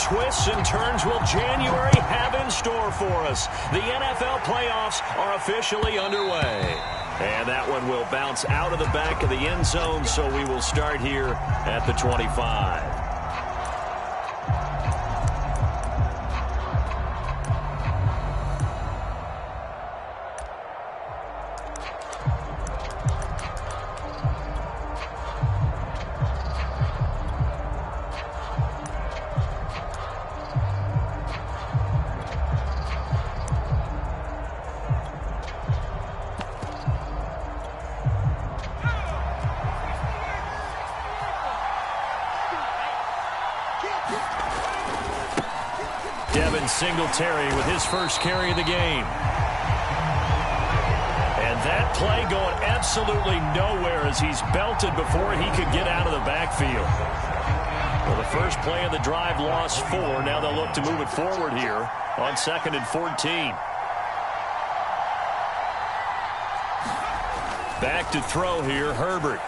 twists and turns will January have in store for us? The NFL playoffs are officially underway. And that one will bounce out of the back of the end zone, so we will start here at the 25. Singletary with his first carry of the game. And that play going absolutely nowhere as he's belted before he could get out of the backfield. Well, the first play of the drive lost 4. Now they'll look to move it forward here on 2nd and 14. Back to throw here, Herbert.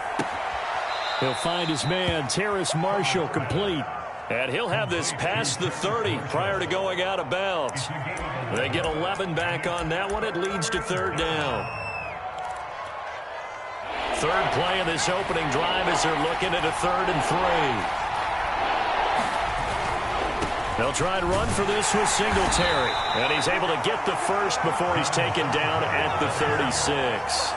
He'll find his man, Terrace Marshall, complete. And he'll have this past the 30 prior to going out of bounds. They get 11 back on that one. It leads to 3rd down. Third play of this opening drive as they're looking at a 3rd and 3. They'll try and run for this with Singletary. And he's able to get the first before he's taken down at the 36.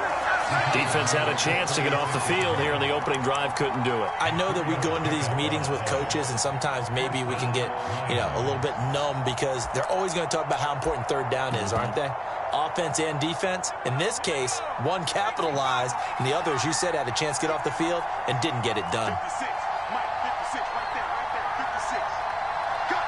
Defense had a chance to get off the field here in the opening drive, couldn't do it. I know that we go into these meetings with coaches, and sometimes maybe we can get, a little bit numb because they're always going to talk about how important 3rd down is, aren't they? Offense and defense. In this case, one capitalized, and the other, as you said, had a chance to get off the field and didn't get it done. 56, Mike, 56, right there, 56. Go.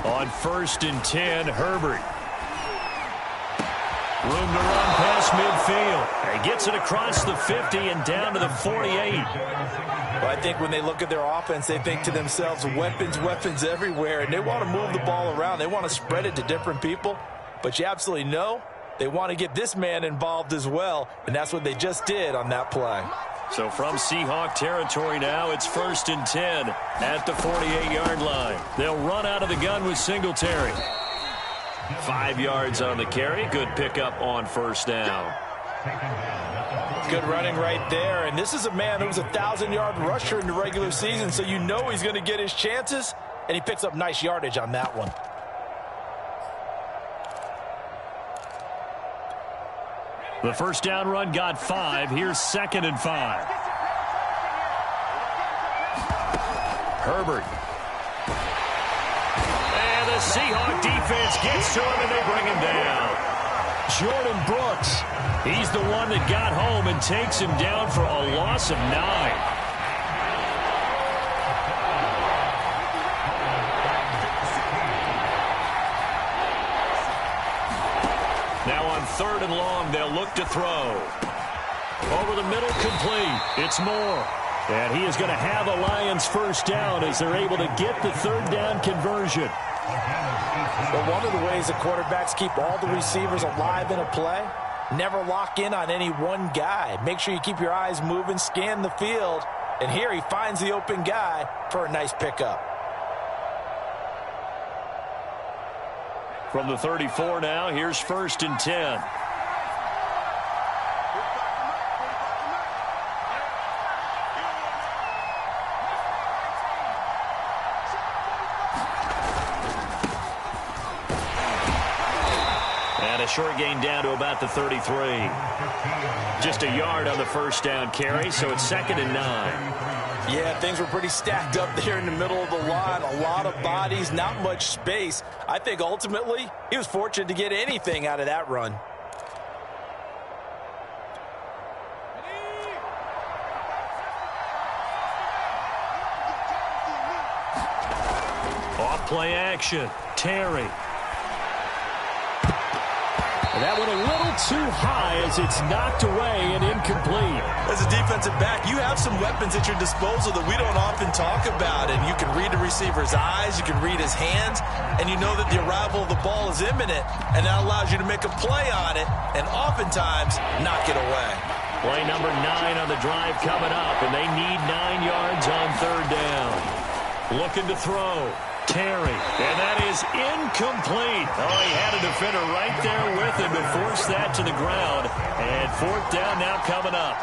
On 1st and 10, Herbert. Room to run past midfield. He gets it across the 50 and down to the 48. Well, I think when they look at their offense, they think to themselves, weapons everywhere, and they want to move the ball around. They want to spread it to different people. But you absolutely know they want to get this man involved as well, and that's what they just did on that play. So from Seahawk territory now, it's 1st and 10 at the 48-yard line. They'll run out of the gun with Singletary. 5 yards on the carry. Good pickup on 1st down. Good running right there. And this is a man who was a 1,000-yard rusher in the regular season, so you know he's going to get his chances, and he picks up nice yardage on that one. The 1st down run got 5. Here's 2nd and 5. Herbert. And the Seahawk defense gets to him, and they bring him down. Jordan Brooks. He's the one that got home and takes him down for a loss of 9. Now on 3rd and long, they'll look to throw. Over the middle, complete. It's Moore. And he is going to have a Lions 1st down as they're able to get the 3rd down conversion. Well, one of the ways the quarterbacks keep all the receivers alive in a play, never lock in on any one guy. Make sure you keep your eyes moving, scan the field. And here he finds the open guy for a nice pickup. From the 34 now, here's 1st and 10. And a short gain down to about the 33. Just a yard on the 1st down carry, so it's 2nd and 9. Yeah, things were pretty stacked up there in the middle of the line. A lot of bodies, not much space. I think ultimately he was fortunate to get anything out of that run. Off play action. Terry. And that went a little too high as it's knocked away and incomplete. As a defensive back, you have some weapons at your disposal that we don't often talk about. And you can read the receiver's eyes, you can read his hands, and you know that the arrival of the ball is imminent. And that allows you to make a play on it and oftentimes knock it away. Play number 9 on the drive coming up, and they need 9 yards on third down. Looking to throw. Terry, and that is incomplete. Oh, he had a defender right there with him to force that to the ground. And fourth down now coming up.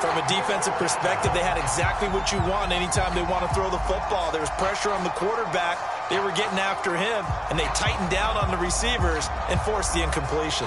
From a defensive perspective, they had exactly what you want anytime they want to throw the football. There was pressure on the quarterback. They were getting after him, and they tightened down on the receivers and forced the incompletion.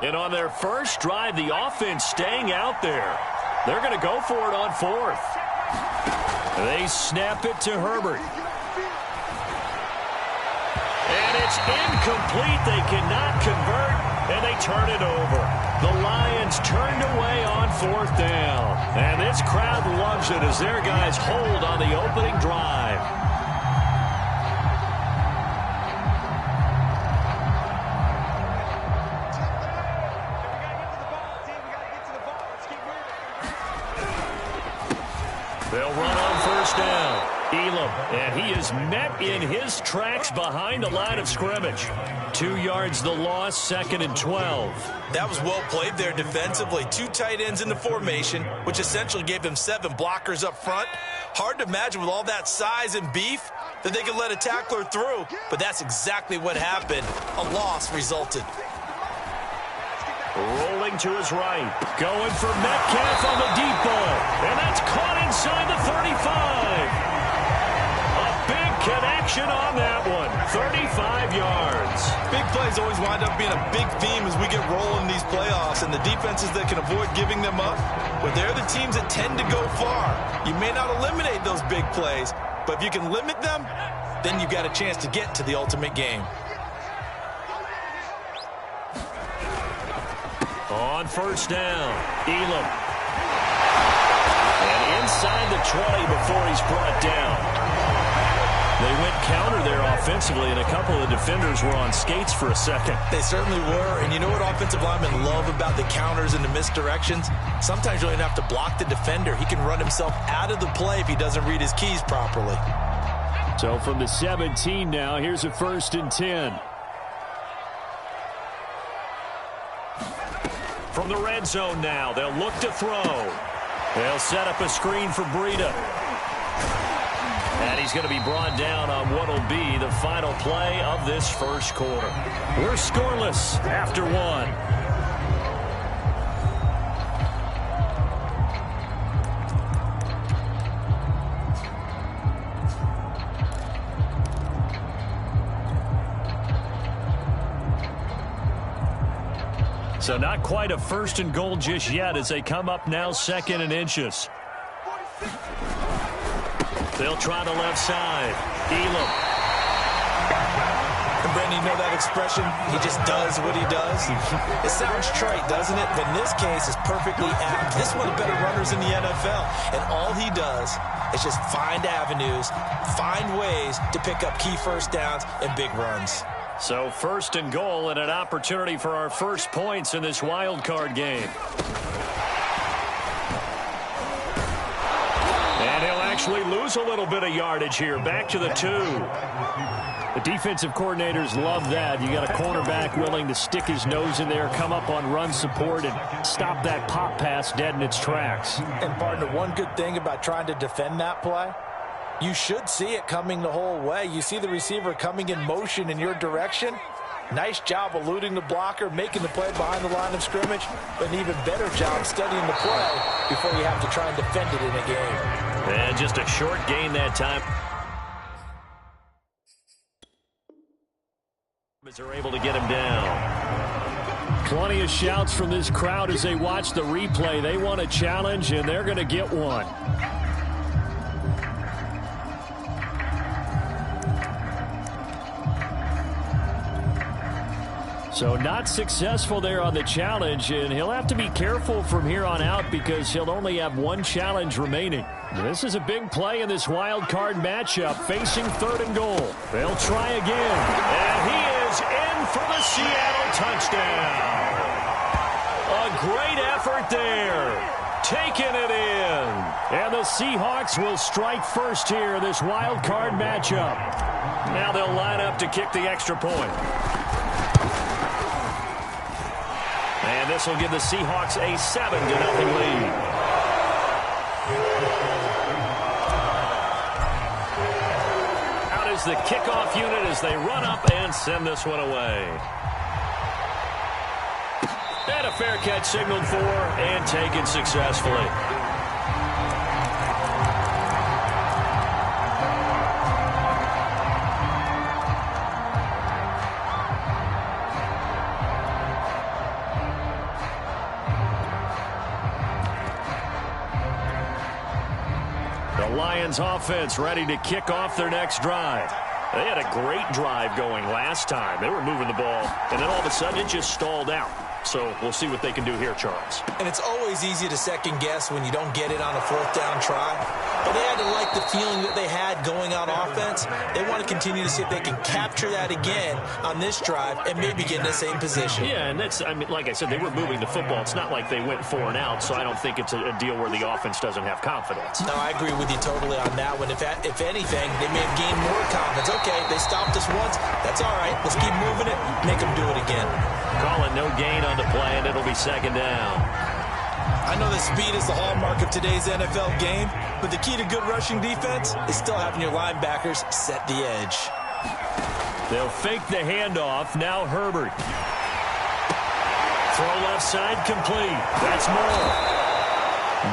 And on their first drive, the offense staying out there. They're going to go for it on fourth. They snap it to Herbert. And it's incomplete. They cannot convert, and they turn it over. The Lions turned away on fourth down. And this crowd loves it as their guys hold on the opening drive. They'll run on first down. Elam, and he is met in his tracks behind the line of scrimmage. 2 yards the loss, 2nd and 12. That was well played there defensively. 2 tight ends in the formation, which essentially gave them 7 blockers up front. Hard to imagine with all that size and beef that they could let a tackler through, but that's exactly what happened. A loss resulted. Rolling to his right. Going for Metcalf on the deep ball. And that's caught inside the 35. A big connection on that one. 35 yards. Big plays always wind up being a big theme as we get rolling in these playoffs. And the defenses that can avoid giving them up, well, they're the teams that tend to go far. You may not eliminate those big plays, but if you can limit them, then you've got a chance to get to the ultimate game. On first down, Elam. And inside the 20 before he's brought down. They went counter there offensively, and a couple of defenders were on skates for a second. They certainly were, and you know what offensive linemen love about the counters and the misdirections? Sometimes you don't even have to block the defender. He can run himself out of the play if he doesn't read his keys properly. So from the 17 now, here's a 1st and 10. From the red zone now, they'll look to throw. They'll set up a screen for Breida. And he's going to be brought down on what will be the final play of this first quarter. We're scoreless after 1. So not quite a 1st and goal just yet as they come up now 2nd and inches. They'll try the left side. Elam. And Brandon, you know that expression? He just does what he does. It sounds trite, doesn't it? But in this case, it's perfectly apt. This is one of the better runners in the NFL. And all he does is just find avenues, find ways to pick up key first downs and big runs. So 1st and goal and an opportunity for our first points in this wild card game. And he'll actually lose a little bit of yardage here. Back to the 2. The defensive coordinators love that. You got a cornerback willing to stick his nose in there, come up on run support, and stop that pop pass dead in its tracks. And, partner, one good thing about trying to defend that play, you should see it coming the whole way. You see the receiver coming in motion in your direction. Nice job eluding the blocker, making the play behind the line of scrimmage, but an even better job studying the play before you have to try and defend it in a game. And just a short gain that time. Are able to get him down. Plenty of shouts from this crowd as they watch the replay. They want a challenge, and they're going to get one. So not successful there on the challenge, and he'll have to be careful from here on out because he'll only have 1 challenge remaining. This is a big play in this wild card matchup, facing 3rd and goal. They'll try again, and he is in for the Seattle touchdown. great effort there. Taking it in. And the Seahawks will strike first here in this wild card matchup. Now they'll line up to kick the extra point. And this will give the Seahawks a 7-0 lead. Out is the kickoff unit as they run up and send this one away. And a fair catch signaled for and taken successfully. The Lions offense ready to kick off their next drive. They had a great drive going last time. They were moving the ball, and then all of a sudden it just stalled out. So we'll see what they can do here, Charles. And it's always easy to second guess when you don't get it on a fourth down try. But they had to like the feeling that they had going on offense. They want to continue to see if they can capture that again on this drive and maybe get in the same position. Yeah, and that's, I mean, like I said, they were moving the football. It's not like they went 4 and out, so I don't think it's a deal where the offense doesn't have confidence. No, I agree with you totally on that one. If anything, they may have gained more confidence. Okay, they stopped us once. That's all right. Let's keep moving it. Make them do it again. Calling no gain on the play, and it'll be second down. I know that speed is the hallmark of today's NFL game, but the key to good rushing defense is still having your linebackers set the edge. They'll fake the handoff. Now Herbert. Throw left side complete. That's more.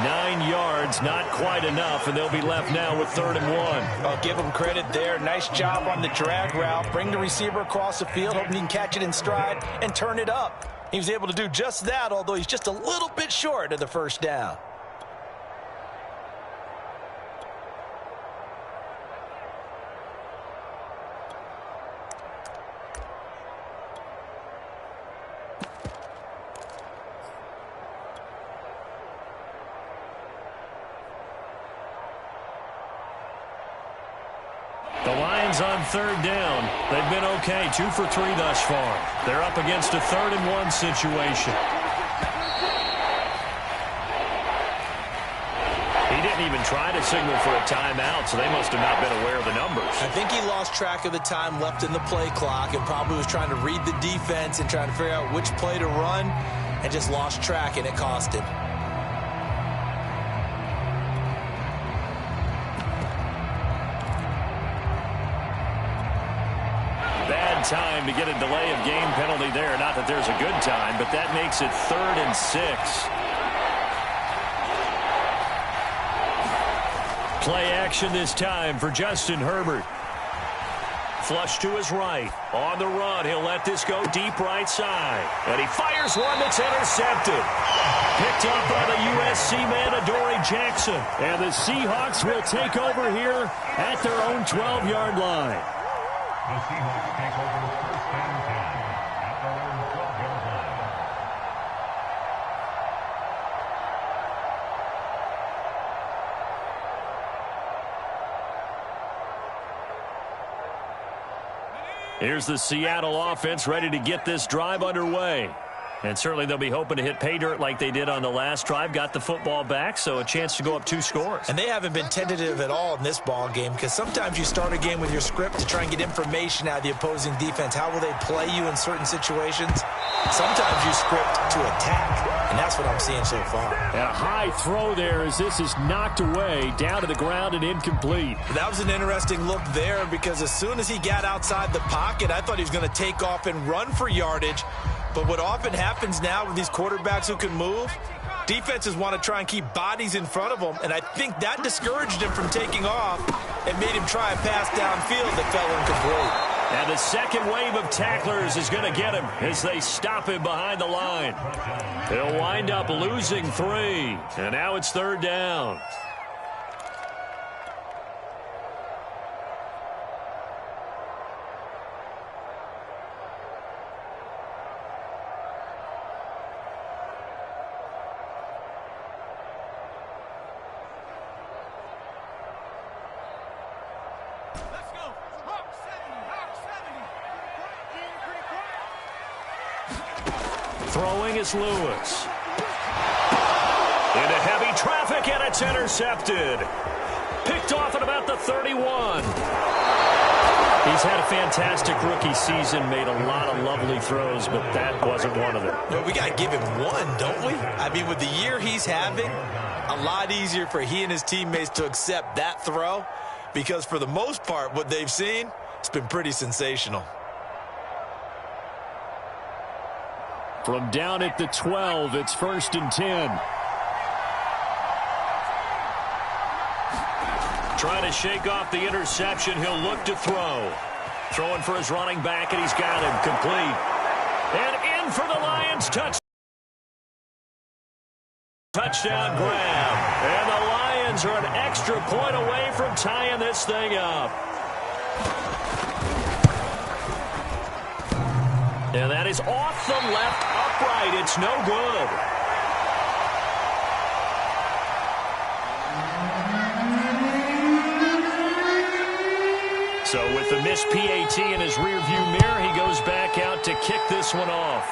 9 yards, not quite enough, and they'll be left now with 3rd and 1. I'll give him credit there. Nice job on the drag route. Bring the receiver across the field, hoping he can catch it in stride and turn it up. He was able to do just that, although he's just a little bit short of the first down. The Lions on 3rd down. They've been okay, 2 for 3 thus far. They're up against a 3rd and 1 situation. He didn't even try to signal for a timeout, so they must have not been aware of the numbers. I think he lost track of the time left in the play clock and probably was trying to read the defense and trying to figure out which play to run and just lost track, and it cost him. Time to get a delay of game penalty there. Not that there's a good time, but that makes it 3rd and 6. Play action this time for Justin Herbert. Flush to his right. On the run, he'll let this go deep right side. And he fires one that's intercepted. Picked up by the USC man, Adoree Jackson. And the Seahawks will take over here at their own 12-yard line. The Seahawks take over 1st and 10 at their own 12-yard line. Here's the Seattle offense ready to get this drive underway. And certainly they'll be hoping to hit pay dirt like they did on the last drive. Got the football back, so a chance to go up 2 scores. And they haven't been tentative at all in this ball game because sometimes you start a game with your script to try and get information out of the opposing defense. How will they play you in certain situations? Sometimes you script to attack, and that's what I'm seeing so far. And a high throw there as this is knocked away, down to the ground and incomplete. That was an interesting look there because as soon as he got outside the pocket, I thought he was going to take off and run for yardage. But what often happens now with these quarterbacks who can move, defenses want to try and keep bodies in front of them, and I think that discouraged him from taking off and made him try a pass downfield that fell incomplete. And the second wave of tacklers is going to get him as they stop him behind the line. He'll wind up losing 3, and now it's 3rd down. Throwing is Lewis. Into heavy traffic, and it's intercepted. Picked off at about the 31. He's had a fantastic rookie season, made a lot of lovely throws, but that wasn't one of them. Well, we got to give him one, don't we? I mean, with the year he's having, a lot easier for he and his teammates to accept that throw because for the most part, what they've seen, it's been pretty sensational. From down at the 12, it's 1st and 10. Trying to shake off the interception. He'll look to throw. Throwing for his running back, and he's got him complete. And in for the Lions. Touchdown grab. And the Lions are an extra point away from tying this thing up. And that is off the left upright. It's no good. So with the missed PAT in his rearview mirror, he goes back out to kick this one off.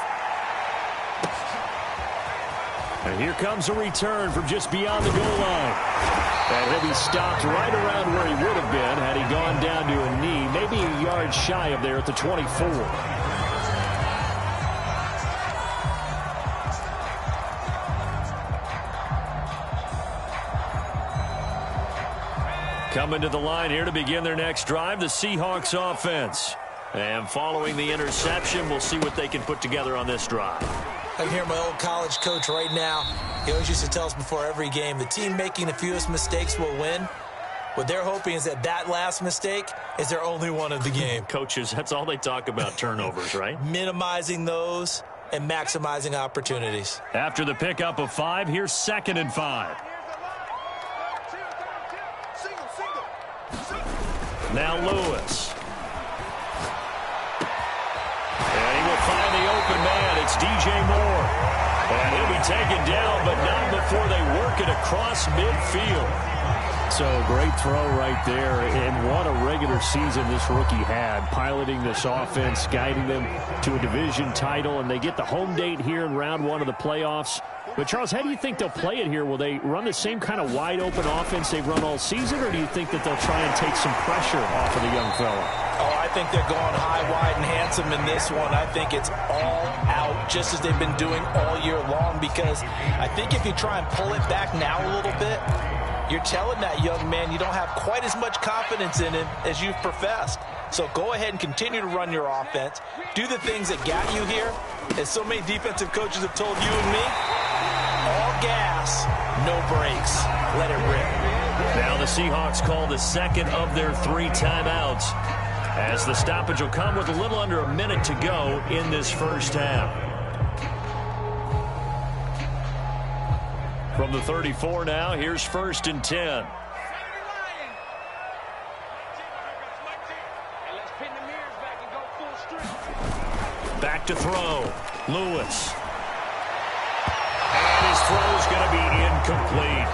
And here comes a return from just beyond the goal line. And he'll be stopped right around where he would have been had he gone down to a knee, maybe a yard shy of there at the 24. Coming to the line here to begin their next drive, the Seahawks offense. And following the interception, we'll see what they can put together on this drive. I'm here, my old college coach right now. He always used to tell us before every game, the team making the fewest mistakes will win. What they're hoping is that last mistake is their only one of the game. Coaches, that's all they talk about, turnovers, right? Minimizing those and maximizing opportunities. After the pickup of 5, here's 2nd and 5. Now Lewis. And he will find the open man. It's DJ Moore. And he'll be taken down, but not before they work it across midfield. So great throw right there. And what a regular season this rookie had, piloting this offense, guiding them to a division title. And they get the home date here in round 1 of the playoffs. But, Charles, how do you think they'll play it here? Will they run the same kind of wide-open offense they've run all season, or do you think that they'll try and take some pressure off of the young fella? Oh, I think they're going high, wide, and handsome in this one. I think it's all out, just as they've been doing all year long, because I think if you try and pull it back now a little bit, you're telling that young man you don't have quite as much confidence in him as you've professed. So go ahead and continue to run your offense. Do the things that got you here. As so many defensive coaches have told you and me, all gas, no brakes. Let it rip. Now the Seahawks call the second of their 3 timeouts, as the stoppage will come with a little under a minute to go in this first half. From the 34 now, here's 1st and 10. Back to throw. Lewis. And his throw's going to be incomplete.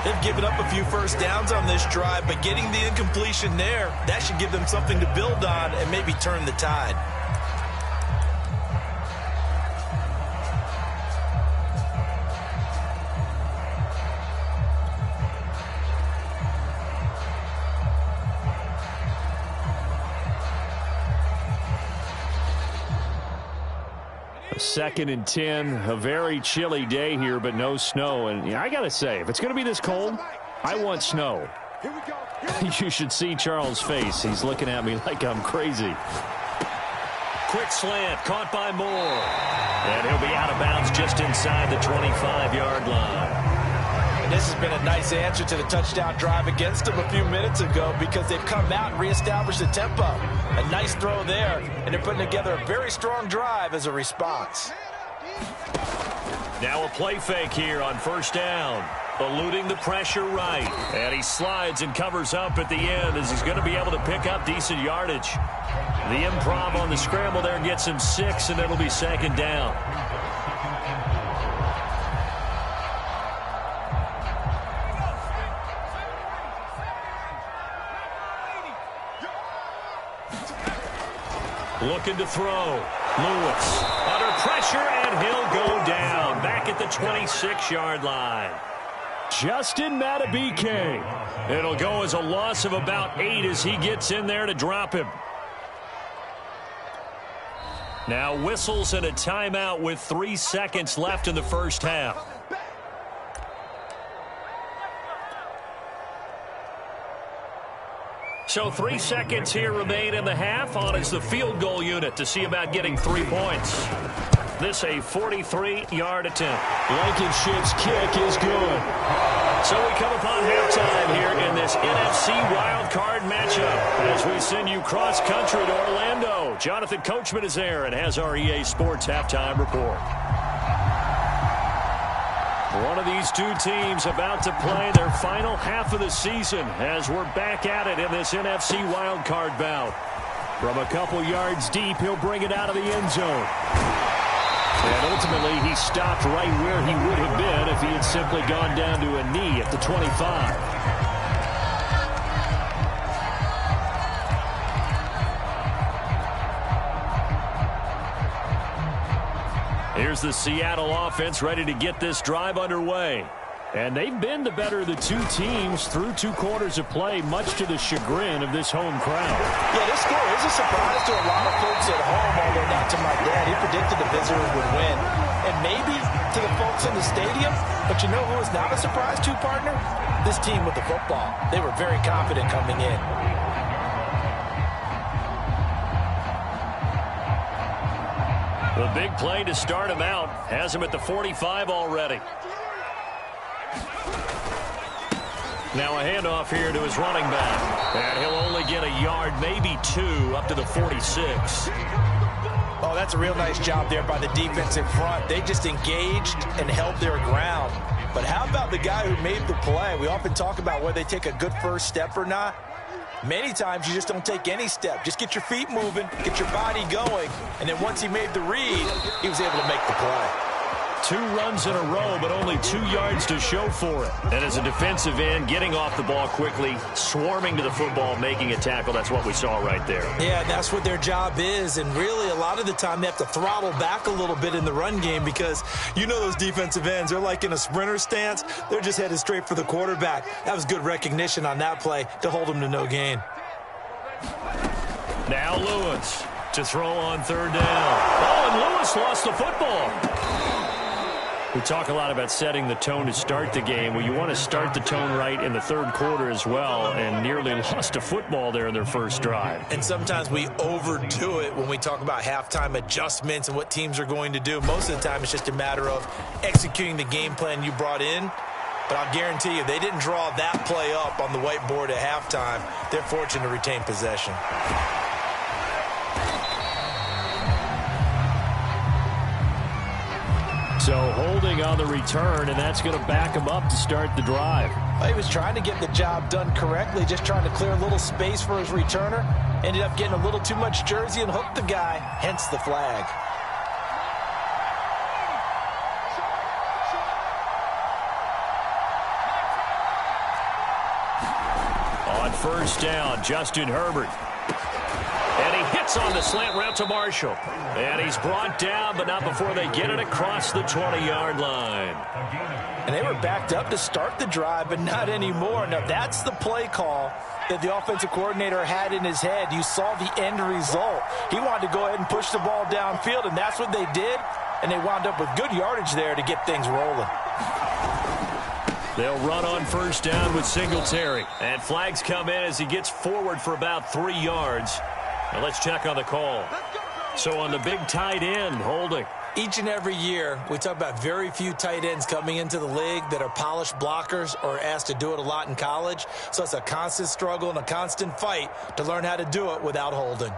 They've given up a few first downs on this drive, but getting the incompletion there, that should give them something to build on and maybe turn the tide. Second and 10, a very chilly day here, but no snow. And I got to say, if it's going to be this cold, I want snow. You should see Charles' face. He's looking at me like I'm crazy. Quick slant, caught by Moore. And he'll be out of bounds just inside the 25-yard line. And this has been a nice answer to the touchdown drive against them a few minutes ago, because they've come out and reestablished the tempo. A nice throw there, and they're putting together a very strong drive as a response. Now a play fake here on 1st down. Eluding the pressure right. And he slides and covers up at the end, as he's going to be able to pick up decent yardage. The improv on the scramble there gets him 6, and it'll be 2nd down. Looking to throw. Lewis under pressure, and he'll go down. Back at the 26-yard line. Justin Madubuike. It'll go as a loss of about 8 as he gets in there to drop him. Now whistles and a timeout with 3 seconds left in the first half. So 3 seconds here remain in the half. On is the field goal unit to see about getting 3 points. This a 43-yard attempt. Blankenship's kick is good. So we come upon halftime here in this NFC wildcard matchup as we send you cross-country to Orlando. Jonathan Coachman is there and has our EA Sports halftime report. One of these two teams about to play their final half of the season as we're back at it in this NFC wildcard bout. From a couple yards deep, he'll bring it out of the end zone. And ultimately, he stopped right where he would have been if he had simply gone down to a knee at the 25. Here's the Seattle offense ready to get this drive underway. And they've been the better of the two teams through 2 quarters of play, much to the chagrin of this home crowd. Yeah, this score is a surprise to a lot of folks at home, although not to my dad. He predicted the visitors would win. And maybe to the folks in the stadium. But you know who is not a surprise to, partner? This team with the football. They were very confident coming in. The big play to start him out has him at the 45 already. Now a handoff here to his running back. And he'll only get a yard, maybe 2, up to the 46. Oh, that's a real nice job there by the defense in front. They just engaged and held their ground. But how about the guy who made the play? We often talk about whether they take a good first step or not. Many times you just don't take any step. Just get your feet moving, get your body going, and then once he made the read, he was able to make the play. 2 runs in a row, but only 2 yards to show for it. And as a defensive end, getting off the ball quickly, swarming to the football, making a tackle, that's what we saw right there. Yeah, that's what their job is. And really, a lot of the time, they have to throttle back a little bit in the run game because you know those defensive ends, they're like in a sprinter stance. They're just headed straight for the quarterback. That was good recognition on that play to hold them to no gain. Now Lewis to throw on 3rd down. Oh, and Lewis lost the football. We talk a lot about setting the tone to start the game. Well, you want to start the tone right in the 3rd quarter as well, and nearly lost a football there in their first drive. And sometimes we overdo it when we talk about halftime adjustments and what teams are going to do. Most of the time, it's just a matter of executing the game plan you brought in. But I'll guarantee you, they didn't draw that play up on the whiteboard at halftime. They're fortunate to retain possession. So holding on the return, and that's going to back him up to start the drive. He was trying to get the job done correctly, just trying to clear a little space for his returner. Ended up getting a little too much jersey and hooked the guy, hence the flag. On 1st down, Justin Herbert. And he hits on the slant route to Marshall. And he's brought down, but not before they get it across the 20-yard line. And they were backed up to start the drive, but not anymore. Now, that's the play call that the offensive coordinator had in his head. You saw the end result. He wanted to go ahead and push the ball downfield, and that's what they did. And they wound up with good yardage there to get things rolling. They'll run on 1st down with Singletary. And flags come in as he gets forward for about 3 yards. Now let's check on the call. So on the big tight end, holding. Each and every year, we talk about very few tight ends coming into the league that are polished blockers or asked to do it a lot in college. So it's a constant struggle and a constant fight to learn how to do it without holding.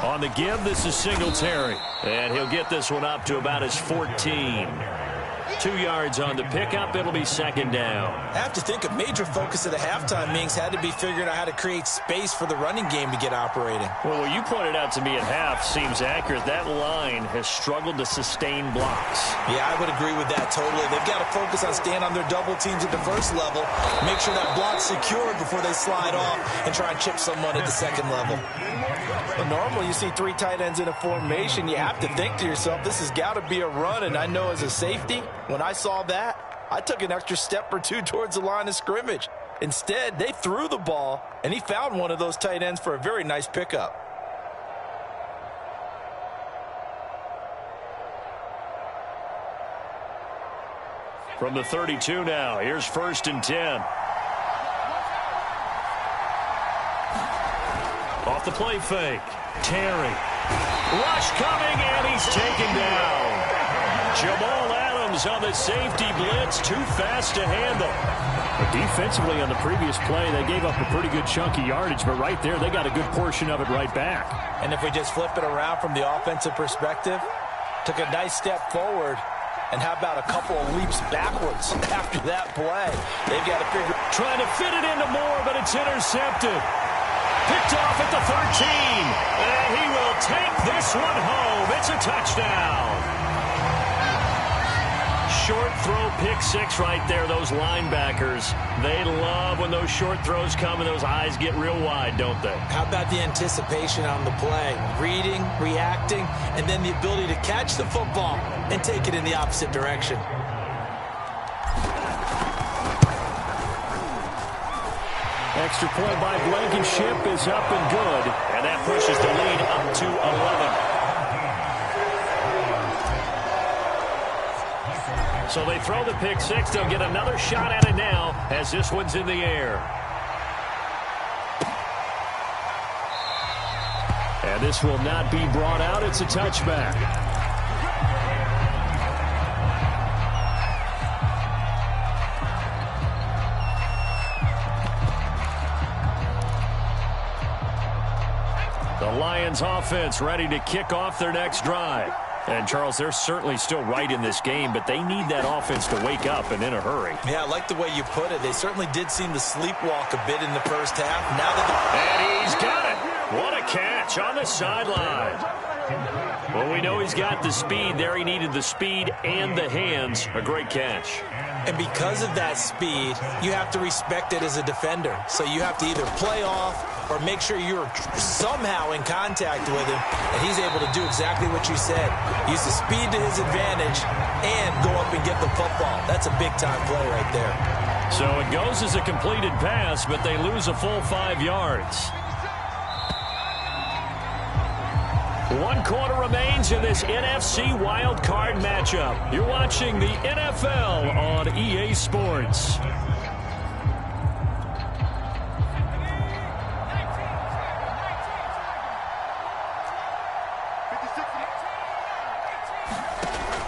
On the give, this is Singletary. And he'll get this one up to about his 14. 2 yards on the pickup. It'll be second down. I have to think a major focus of the halftime meetings had to be figuring out how to create space for the running game to get operating. Well, what you pointed out to me at half seems accurate. That line has struggled to sustain blocks. Yeah, I would agree with that totally. They've got to focus on staying on their double teams at the first level, make sure that block's secured before they slide off and try and chip someone at the second level. Well, normally you see 3 tight ends in a formation. You have to think to yourself, this has got to be a run. And I know as a safety, when I saw that, I took an extra step or 2 towards the line of scrimmage. Instead, they threw the ball, and he found one of those tight ends for a very nice pickup. From the 32 now, here's 1st and 10. Off the play fake. Terry. Rush coming, and he's taken down. Jamal Adams on the safety blitz, too fast to handle. But defensively on the previous play, they gave up a pretty good chunk of yardage, but right there, they got a good portion of it right back. And if we just flip it around from the offensive perspective, took a nice step forward, and how about a couple of leaps backwards after that play? They've got to figure... Trying to fit it into Moore, but it's intercepted. Picked off at the 13, and he will take this one home. It's a touchdown. Short throw, pick 6 right there. Those linebackers, they love when those short throws come and those eyes get real wide, don't they? How about the anticipation on the play? Reading, reacting, and then the ability to catch the football and take it in the opposite direction. Extra point by Blankenship is up and good. And that pushes the lead up to 11. So they throw the pick 6. They'll get another shot at it now as this one's in the air. And this will not be brought out. It's a touchback. The Lions offense ready to kick off their next drive. And, Charles, they're certainly still right in this game, but they need that offense to wake up and in a hurry. Yeah, I like the way you put it. They certainly did seem to sleepwalk a bit in the first half. Now that and he's got it. What a catch on the sideline. Well, we know he's got the speed there. He needed the speed and the hands. A great catch. And because of that speed, you have to respect it as a defender. So you have to either play off or make sure you're somehow in contact with him, and he's able to do exactly what you said. Use the speed to his advantage and go up and get the football. That's a big-time play right there. So it goes as a completed pass, but they lose a full 5 yards. 1 quarter remains in this NFC Wild Card matchup. You're watching the NFL on EA Sports.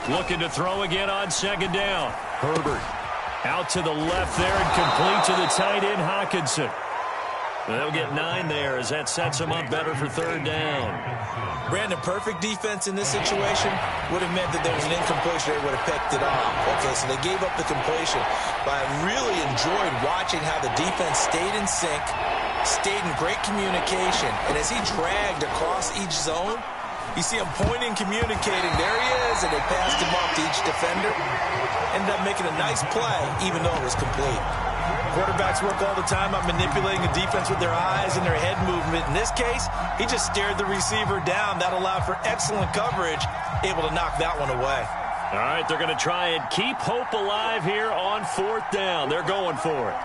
Looking to throw again on 2nd down. Herbert out to the left there and complete to the tight end Hockenson. They'll get 9 there as that sets them up better for 3rd down. Brandon, perfect defense in this situation would have meant that there was an incompletion. They would have picked it off. Okay, so they gave up the completion. But I really enjoyed watching how the defense stayed in sync, stayed in great communication. And as he dragged across each zone, you see him pointing, communicating. There he is, and they passed him off to each defender. Ended up making a nice play, even though it was complete. Quarterbacks work all the time on manipulating the defense with their eyes and their head movement. In this case, he just stared the receiver down. That allowed for excellent coverage, able to knock that one away. All right, they're going to try and keep hope alive here on 4th down. They're going for it.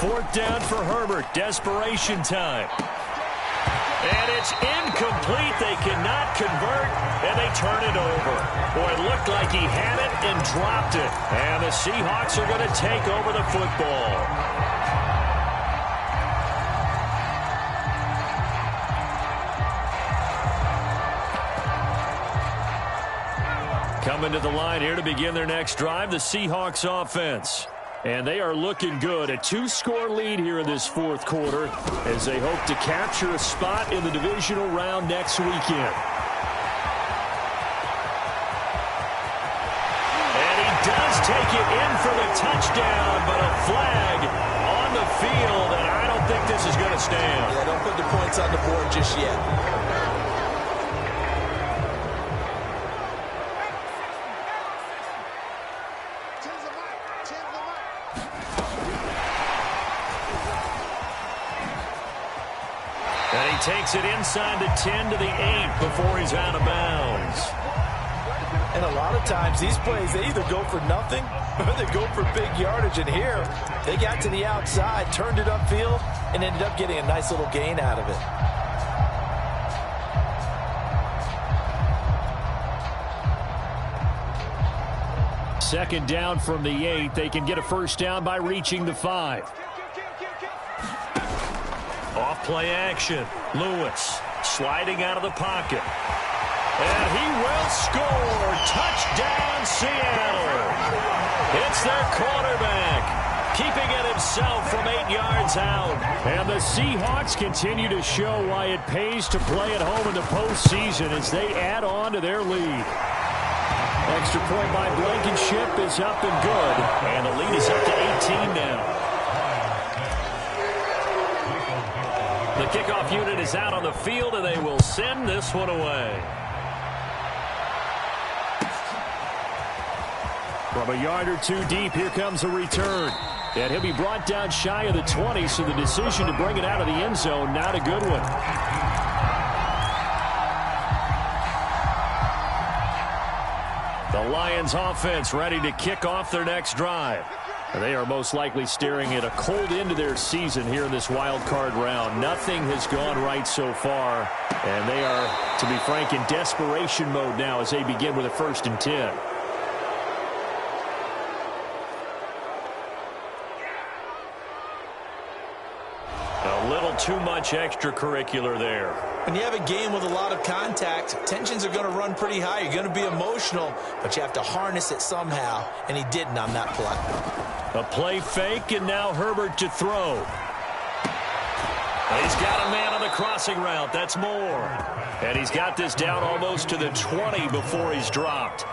Fourth down for Herbert. Desperation time. And it's incomplete. They cannot convert, and they turn it over. Boy, it looked like he had it and dropped it. And the Seahawks are going to take over the football. Coming to the line here to begin their next drive, the Seahawks offense. And they are looking good. A 2-score lead here in this fourth quarter as they hope to capture a spot in the divisional round next weekend. And he does take it in for the touchdown, but a flag on the field, and I don't think this is going to stand. Yeah, don't put the points on the board just yet. Takes it inside the 10 to the 8 before he's out of bounds. And a lot of times these plays, they either go for nothing or they go for big yardage. And here, they got to the outside, turned it upfield, and ended up getting a nice little gain out of it. Second down from the 8. They can get a first down by reaching the 5. Off play action. Lewis sliding out of the pocket. And he will score. Touchdown, Seattle. It's their quarterback, keeping it himself from 8 yards out. And the Seahawks continue to show why it pays to play at home in the postseason as they add on to their lead. Extra point by Blankenship is up and good. And the lead is up to 18 now. The kickoff unit is out on the field, and they will send this one away. From a yard or two deep, here comes a return. And he'll be brought down shy of the 20, so the decision to bring it out of the end zone, not a good one. The Lions offense ready to kick off their next drive. They are most likely staring at a cold end to their season here in this wild card round. Nothing has gone right so far, and they are, to be frank, in desperation mode now as they begin with a 1st and 10. A little too much extracurricular there. When you have a game with a lot of contact, tensions are going to run pretty high. You're going to be emotional, but you have to harness it somehow, and he didn't on that play. A play fake, and now Herbert to throw. He's got a man on the crossing route. That's more. And he's got this down almost to the 20 before he's dropped.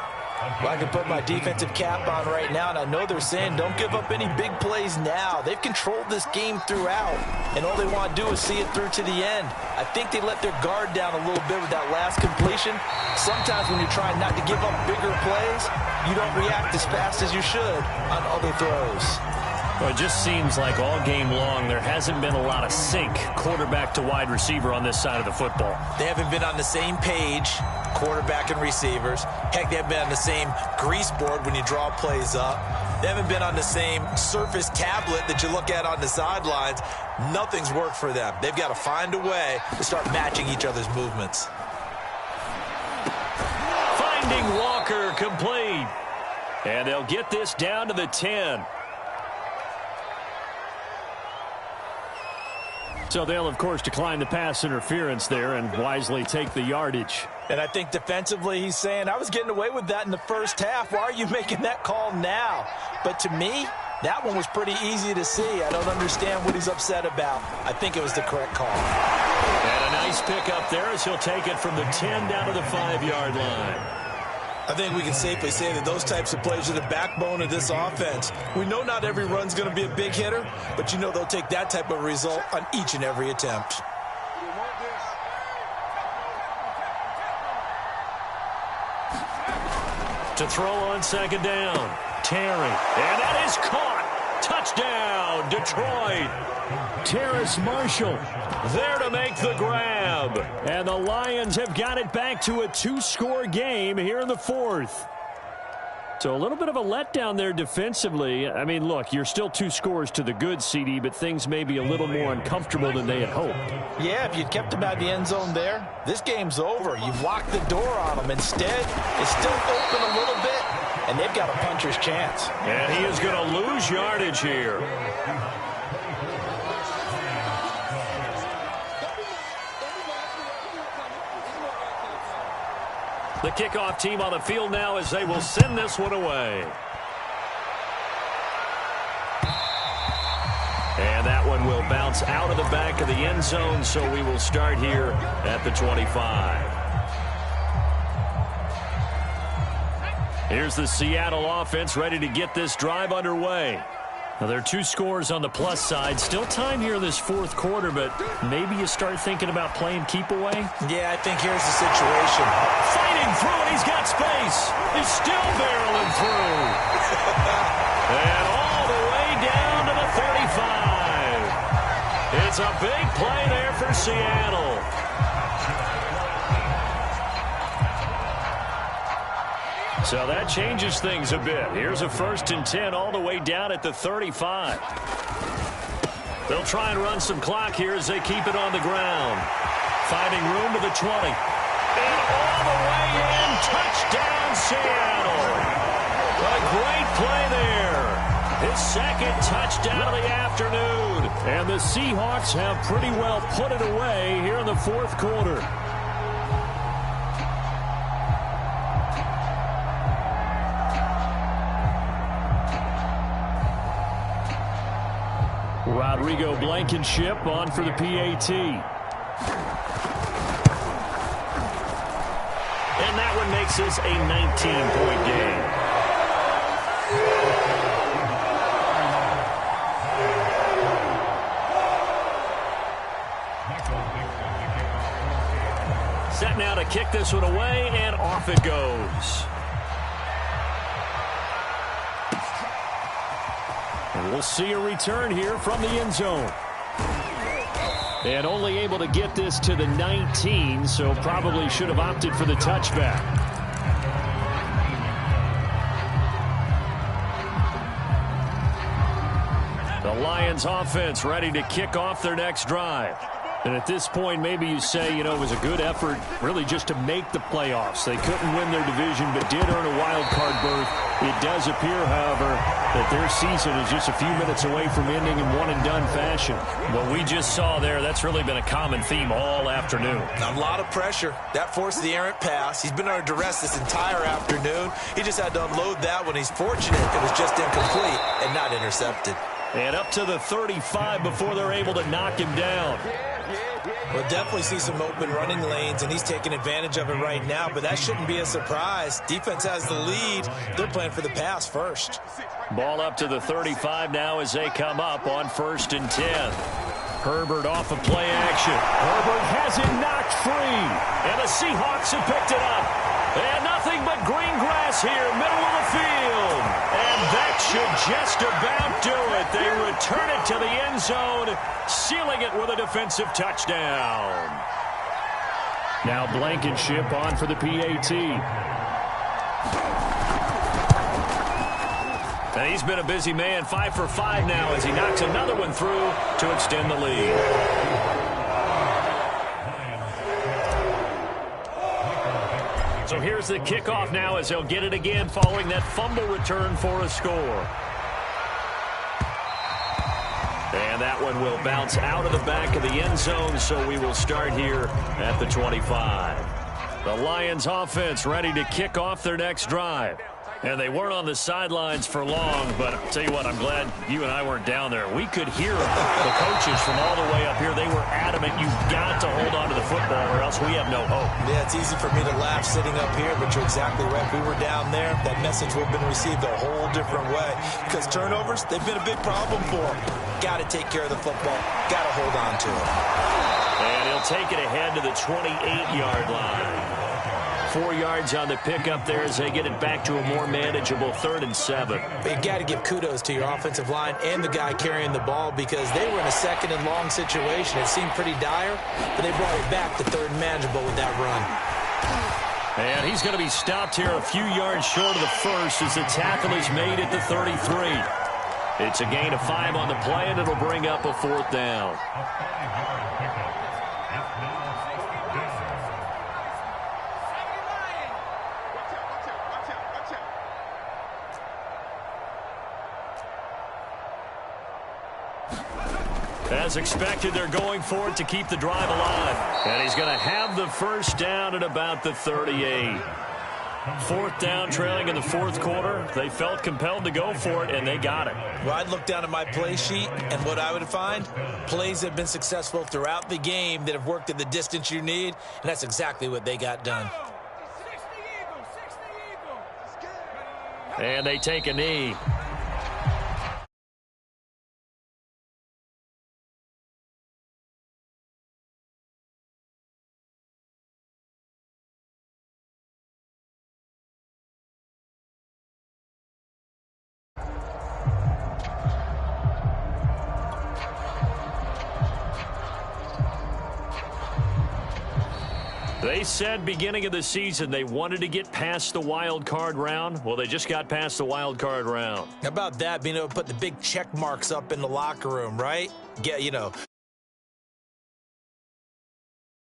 Well, I can put my defensive cap on right now, and I know they're saying don't give up any big plays now. They've controlled this game throughout, and all they want to do is see it through to the end. I think they let their guard down a little bit with that last completion. Sometimes when you're trying not to give up bigger plays, you don't react as fast as you should on other throws. Well, it just seems like all game long there hasn't been a lot of sync quarterback to wide receiver on this side of the football. They haven't been on the same page, quarterback and receivers. Heck, they haven't been on the same grease board when you draw plays up. They haven't been on the same surface tablet that you look at on the sidelines. Nothing's worked for them. They've got to find a way to start matching each other's movements. Finding Walker complete. And they'll get this down to the 10. So they'll, of course, decline the pass interference there and wisely take the yardage. And I think defensively he's saying, I was getting away with that in the first half. Why are you making that call now? But to me, that one was pretty easy to see. I don't understand what he's upset about. I think it was the correct call. And a nice pickup there as he'll take it from the 10 down to the 5-yard line. I think we can safely say that those types of plays are the backbone of this offense. We know not every run's going to be a big hitter, but you know they'll take that type of result on each and every attempt. To throw on 2nd down, Terry. And that is caught. Touchdown, Detroit. Terrace Marshall there to make the grab. And the Lions have got it back to a 2-score game here in the 4th. So a little bit of a letdown there defensively. I mean, look, you're still 2 scores to the good, CD, but things may be a little more uncomfortable than they had hoped. Yeah, if you'd kept them out of the end zone there, this game's over. You've locked the door on them. Instead, it's still open a little bit, and they've got a puncher's chance. And he is going to lose yardage here. The kickoff team on the field now as they will send this one away. that one will bounce out of the back of the end zone, so we will start here at the 25. Here's the Seattle offense ready to get this drive underway. Now, there are 2 scores on the plus side. Still time here in this fourth quarter, but maybe you start thinking about playing keep away? Yeah, I think here's the situation. Fighting through, and he's got space. He's still barreling through. And all the way down to the 35. It's a big play there for Seattle. So that changes things a bit. Here's a 1st and 10 all the way down at the 35. They'll try and run some clock here as they keep it on the ground. Finding room to the 20. And all the way in. Touchdown, Seattle. A great play there. His 2nd touchdown of the afternoon. And the Seahawks have pretty well put it away here in the fourth quarter. Rodrigo Blankenship on for the PAT. And that one makes this a 19-point game. Set now to kick this one away, and off it goes. And we'll see a return here from the end zone. And only able to get this to the 19, so probably should have opted for the touchback. The Lions offense ready to kick off their next drive. And at this point, maybe you say, you know, it was a good effort really just to make the playoffs. They couldn't win their division, but did earn a wild card berth. It does appear, however, that their season is just a few minutes away from ending in one-and-done fashion. What we just saw there, that's really been a common theme all afternoon. A lot of pressure. That forced the errant pass. He's been under duress this entire afternoon. He just had to unload that one. He's fortunate it was just incomplete and not intercepted. And up to the 35 before they're able to knock him down. We'll definitely see some open running lanes, and he's taking advantage of it right now, but that shouldn't be a surprise. Defense has the lead. They're playing for the pass first. Ball up to the 35 now as they come up on 1st and 10. Herbert off of play action. Herbert has it knocked free. And the Seahawks have picked it up. And nothing but green grass here, middle of the field. And that should just about do it. They return it to the end zone, sealing it with a defensive touchdown. Now Blankenship on for the PAT. And he's been a busy man, 5 for 5 now as he knocks another one through to extend the lead. So here's the kickoff now as they'll get it again following that fumble return for a score. And that one will bounce out of the back of the end zone, so we will start here at the 25. The Lions offense ready to kick off their next drive. And they weren't on the sidelines for long, but I'll tell you what, I'm glad you and I weren't down there. We could hear the coaches from all the way up here. They were adamant, you've got to hold on to the football or else we have no hope. Yeah, it's easy for me to laugh sitting up here, but you're exactly right. If we were down there, that message would have been received a whole different way. Because turnovers, they've been a big problem for them. Got to take care of the football. Got to hold on to it. And he'll take it ahead to the 28-yard line. 4 yards on the pickup there as they get it back to a more manageable 3rd and 7. But you got to give kudos to your offensive line and the guy carrying the ball because they were in a 2nd and long situation. It seemed pretty dire, but they brought it back to 3rd and manageable with that run. And he's going to be stopped here a few yards short of the first as the tackle is made at the 33. It's a gain of 5 on the play, and it'll bring up a 4th down. As expected, they're going for it to keep the drive alive. And he's going to have the first down at about the 38. Fourth down, trailing in the fourth quarter. They felt compelled to go for it, and they got it. Well, I'd look down at my play sheet, and what I would find, plays that have been successful throughout the game that have worked at the distance you need, and that's exactly what they got done. And they take a knee. They said beginning of the season they wanted to get past the wild card round. Well, they just got past the wild card round. How about that, being able to put the big check marks up in the locker room, right?